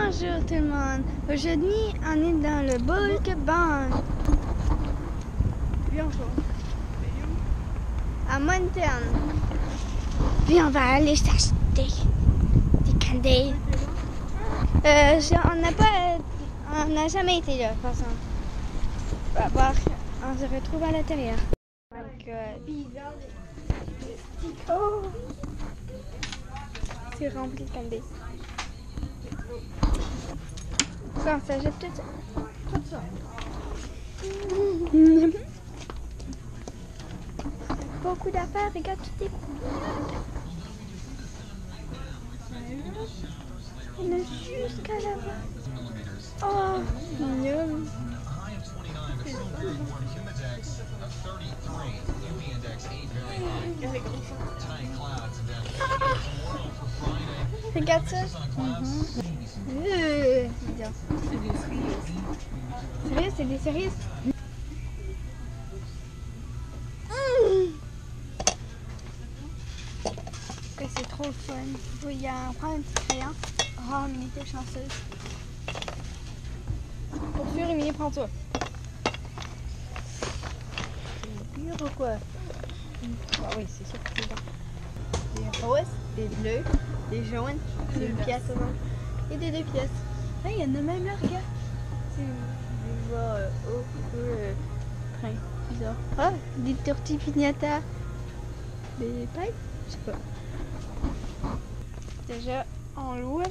Bonjour tout le monde. Aujourd'hui, on est dans le Bulk Band. Puis encore. À Moncton. Puis on va aller s'acheter des candelles. On n'a jamais été là, de toute façon. On va voir. On se retrouve à l'intérieur. Oh my god. Oh. C'est rempli de candelles. Ça, on s'achète tout ça. Tout ça. Beaucoup d'affaires, regarde tout est il y en a jusqu'à là-bas. Oh, mignon. Regarde ça. Bien. C'est des cerises. Sérieux, c'est des cerises. C'est trop fun. Oui, il y a un prendre un petit crayon. Oh, Émilie, t'es chanceuse. Pour sûr, Émilie, prends ça. C'est pur ou quoi? Ah oui, c'est ça que c'est bon. Des roses, des bleus, des jaunes, des pièces et des 2 pièces. Ah, il y en a même là, regarde. Tu vois train, bizarre. Ah, des tortillas pignata. Des pipes? Je sais pas. Déjà, on l'ouvre.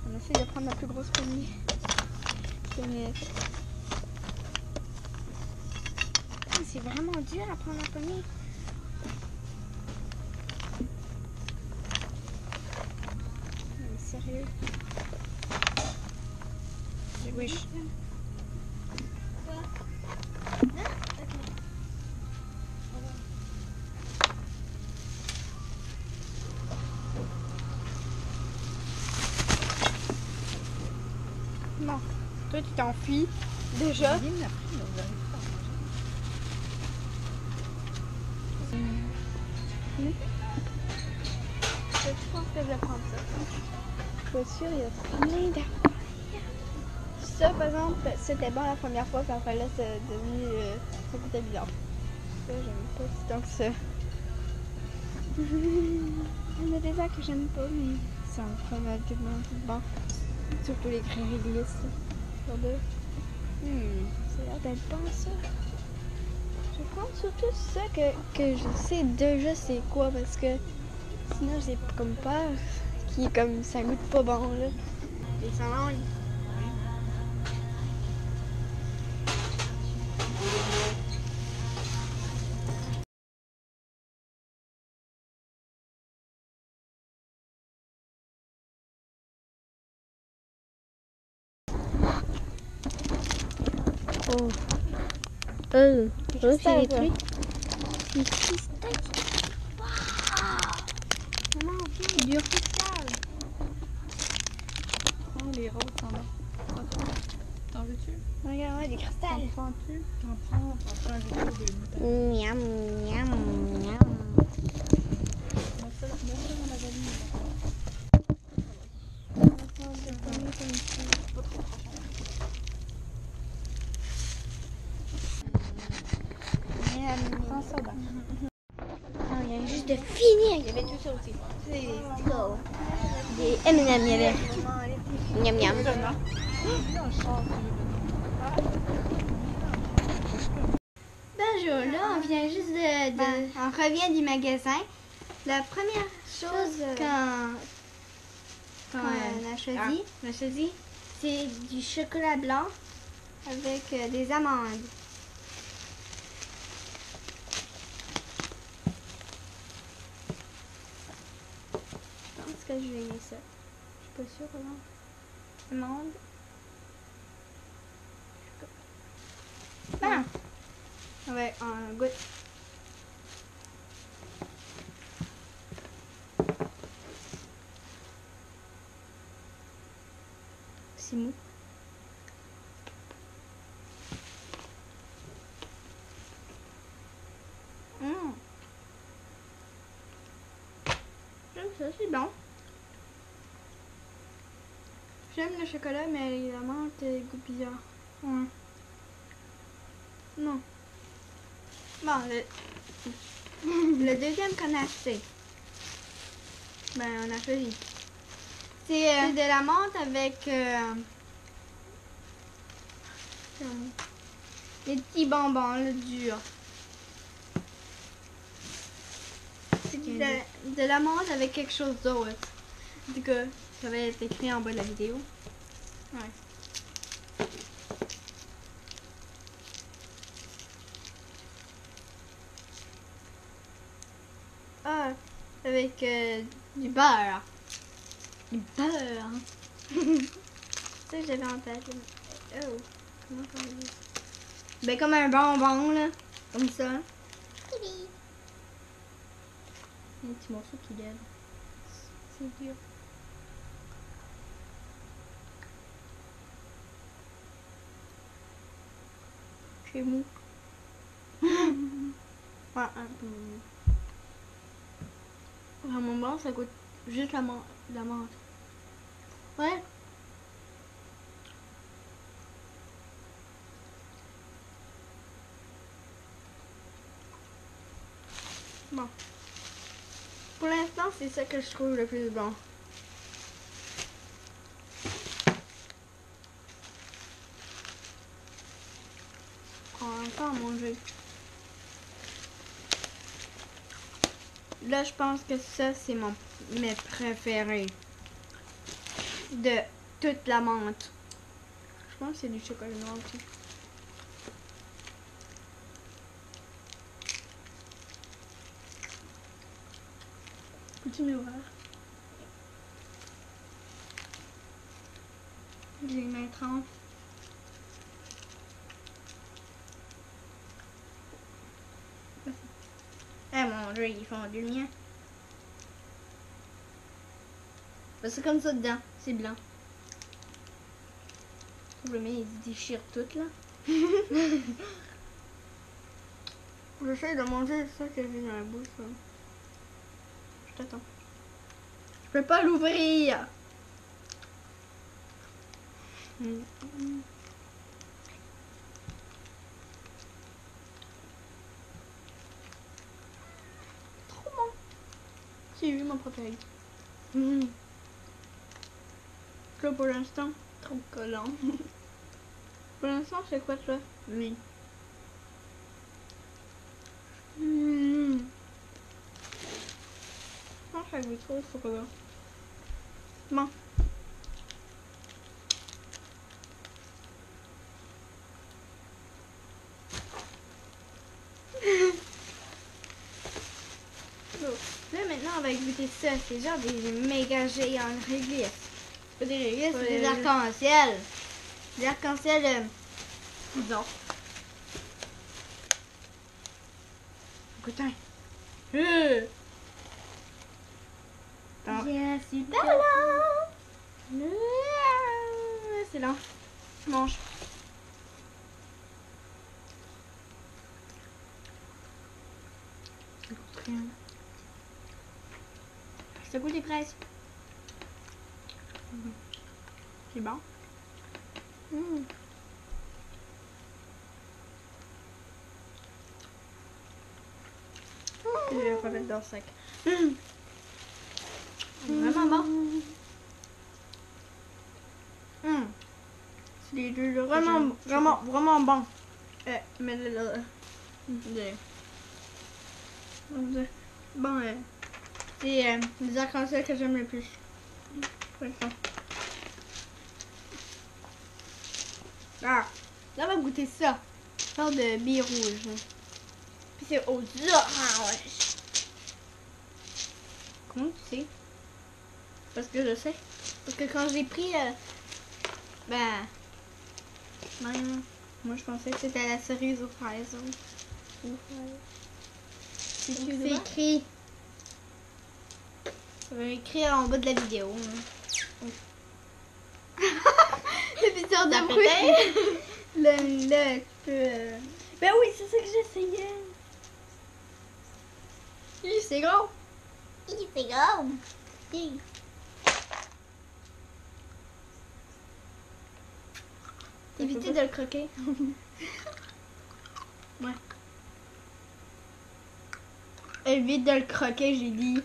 On essaie de prendre la plus grosse poignée. C'est vraiment dur à prendre la poignée. Mais sérieux. Oui. Non. Toi, tu t'enfuis. Déjà. Je pense que je vais prendre ça. Je suis pas sûre, il y a plein d'affaires. Ça, par exemple, c'était bon la première fois, puis après là, c'est devenu. Ça coûtait bizarre. Ça, j'aime pas tant que ça. Il y en a des airs que j'aime pas, mais ça me fait mal tout le monde. Bon. Surtout les grès glissent. Sur deux. Ça a l'air d'être bon ça. Je vais prendre surtout ça que je sais déjà c'est quoi parce que sinon j'ai comme peur qui est comme ça goûte pas bon là. Les salades. Oh. C'est des trucs. Des pistaches. Waouh! Maman, viens. Du cristal. Oh, les roses, t'en veux-tu? Regarde, ouais, des cristals. T'en prends-tu? T'en prends un vidéo de moutarde. Miam, miam, miam. Mets ça dans la valise. Pas trop. Prends ça, ben. On vient juste de finir. Il y avait tout ça aussi. C'est des Skittles. Des M&M, il y avait. Miam, miam. Bonjour, là, on vient juste on revient du magasin. La première chose qu'on a choisi, c'est du chocolat blanc avec des amandes. Je pense que je vais aimer ça. Je suis pas sûre, non? Amande. Ah! Ouais, on goûte. C'est mou. Ça, c'est bon. J'aime le chocolat, mais la menthe, elle goûte bizarre. Ouais. Non. Bon, le deuxième qu'on a acheté, ben on a choisi. C'est de la menthe avec des petits bonbons, là, durs. C'est de la menthe avec quelque chose d'autre. En tout cas, ça va être écrit en bas de la vidéo. Ouais. Ah, avec du beurre. Du beurre. C'est ça que j'avais en tête. Là. Oh, comment on dit ça? Ben comme un bonbon, là. Comme ça. Un petit morceau qui lève. C'est dur. C'est mou. Ouais, vraiment bon, ça goûte juste la menthe. Ouais. Bon. Pour l'instant, c'est ça que je trouve le plus bon. On va encore manger. Là, je pense que ça, c'est mes préférés. De toute la menthe. Je pense que c'est du chocolat noir aussi. Continue voir. J'ai les mains trempées. Eh mon dieu, ils font du mien. Ben, c'est comme ça dedans, c'est blanc. Le mien, il se déchire tout là. J'essaie de manger ça que j'ai dans la bouche. Là. Je t'attends. Je peux pas l'ouvrir. Trop bon. C'est lui mon préféré. Là pour l'instant, Trop collant. pour l'instant c'est quoi toi? Oui. Je pense que ça goûte trop le chocolat. Bon. Là maintenant on va goûter ça, c'est genre des méga géants réglisse. Pas des réglisses, Ouais. c'est des arcs-en-ciel. Des arcs-en-ciel, Non. Goûte un. Ah. Yeah, super lent. C'est lent. Mange. Ça goûte des fraises. C'est bon. Je vais remettre dans le sac. Vraiment bon. C'est des deux vraiment bon. Mais là. Bon, c'est les arcs-en-ciel que j'aime le plus. Ouais, ça. Ah, là on va goûter ça. Sorte de billes rouges. Puis c'est aux oranges. Comment tu sais? Parce que je sais. Parce que quand j'ai pris, ben, moi je pensais que c'était la cerise aux fraises. C'est écrit. Ça va écrire en bas de la vidéo. Le bizarre de bruit. Ben oui, c'est ça que j'essayais. C'est gros. C'est gros. Évitez de le croquer. Ouais. Évite de le croquer, j'ai dit.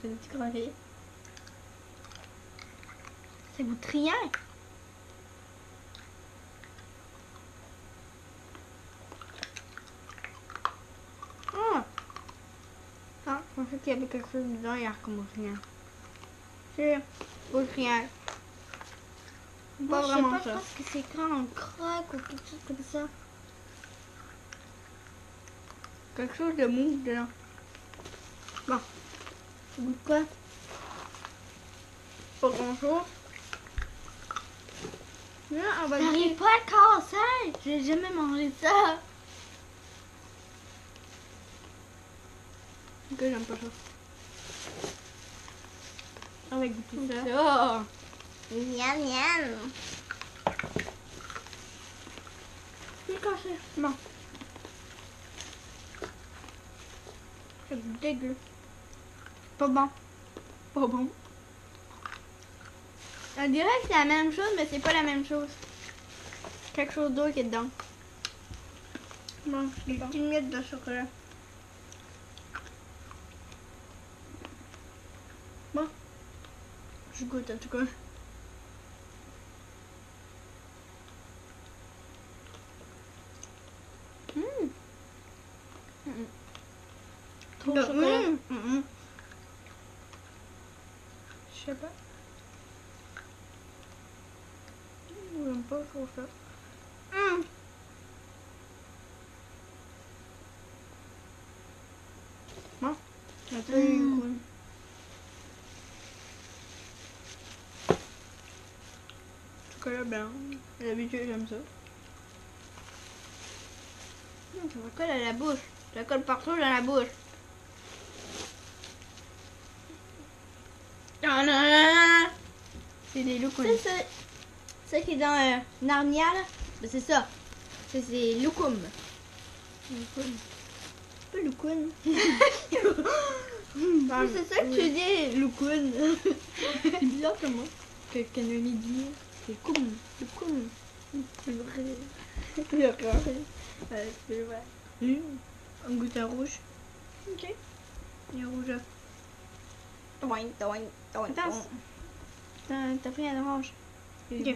C'est des petits croquets. Ça goûte rien. Ah, je pensais qu'il y avait quelque chose dedans, il recommence rien. C'est goûte rien. Pas vraiment ça. Je pense que c'est quand on croque ou quelque chose comme ça. Quelque chose de mou dedans. Bon. Ça goûte quoi? Pas grand chose. J'arrive pas à casser. J'ai jamais mangé ça. Ok, j'aime pas ça. On va goûter ça. Miam miam. C'est cassé. Bon. C'est dégueu. Pas bon. Pas bon. On dirait que c'est la même chose, mais c'est pas la même chose. Quelque chose d'autre qui est dedans. Bon, Des petites miettes de chocolat. Bon. Je goûte en tout cas. Trop de chocolat. Je sais pas. J'aime pas trop ça. Bon. Attends, chocolat blanc. D'habitude, j'aime ça. Ça me colle à la bouche. Ça colle partout dans la bouche. Non, non, non. C'est des loukoums. C'est ça qui est dans Narnia, là. Ben, c'est ça. C'est loukoum. Loukoum. Pas loukoum. C'est ça que tu dis, loukoum. C'est bizarre comment. Que Canoni dit. C'est koum. Loukoum. C'est vrai. D'accord. Ouais, c'est vrai. Un goût à rouge. Ok. Il est rouge. Toing, toing, toing. Attends. T'as pris un orange. Ok.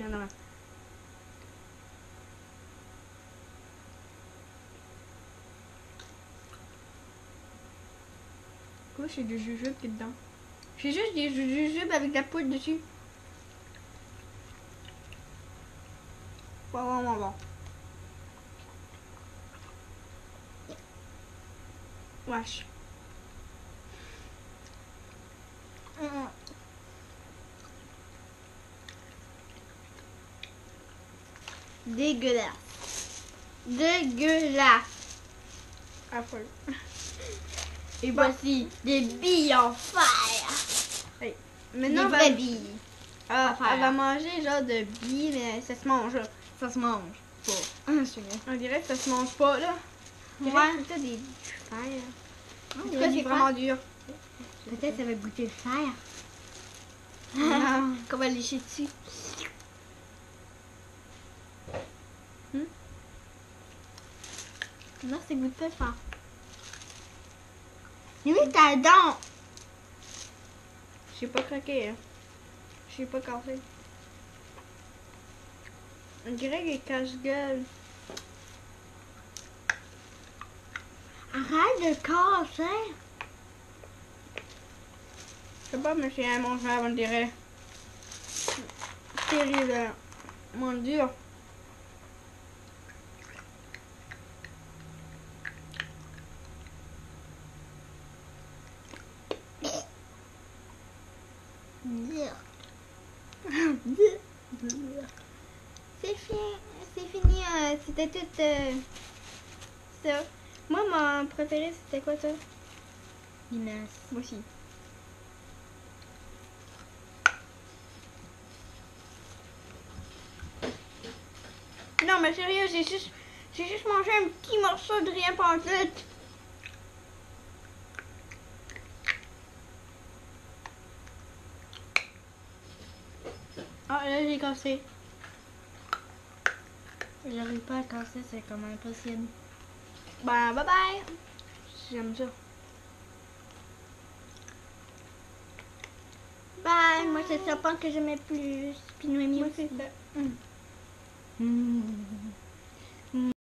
Quoi, c'est du jujube qui est dedans. C'est juste des jujubes avec la poudre dessus. Pas vraiment bon. Wesh. Dégueulasse. Dégueulasse. Affreux. Et voici des billes en fer. Hey. Maintenant, Des vraies billes. Ah, Elle va manger genre de billes, mais ça se mange. Là. Ça se mange pas. On dirait que ça se mange pas, là. Ouais. Peut-être des fer. En tout cas, c'est vraiment dur. Peut-être ça va goûter le fer. Non. Qu'on va lécher dessus. Non, ça goûte pas le fer. Mais oui, t'as la dent. J'ai pas craqué, hein. J'ai pas cassé. On dirait qu'il cache-gueule. Arrête de casser. Je sais pas, mais c'est immangeable, on dirait. Terrible. Moins dur. C'est fini. C'est fini. C'était tout ça. Moi, mon préféré, c'était quoi, toi? Limace. Moi aussi. Non, mais sérieux, j'ai juste mangé un petit morceau de rien pantoute. Ah, là, j'ai cassé. J'arrive pas à casser, c'est comme impossible. Ben, bye bye. J'aime ça. Bye, moi c'est serpent que j'aimais plus. Puis Noémie Moi, aussi. c'est ça. Mm.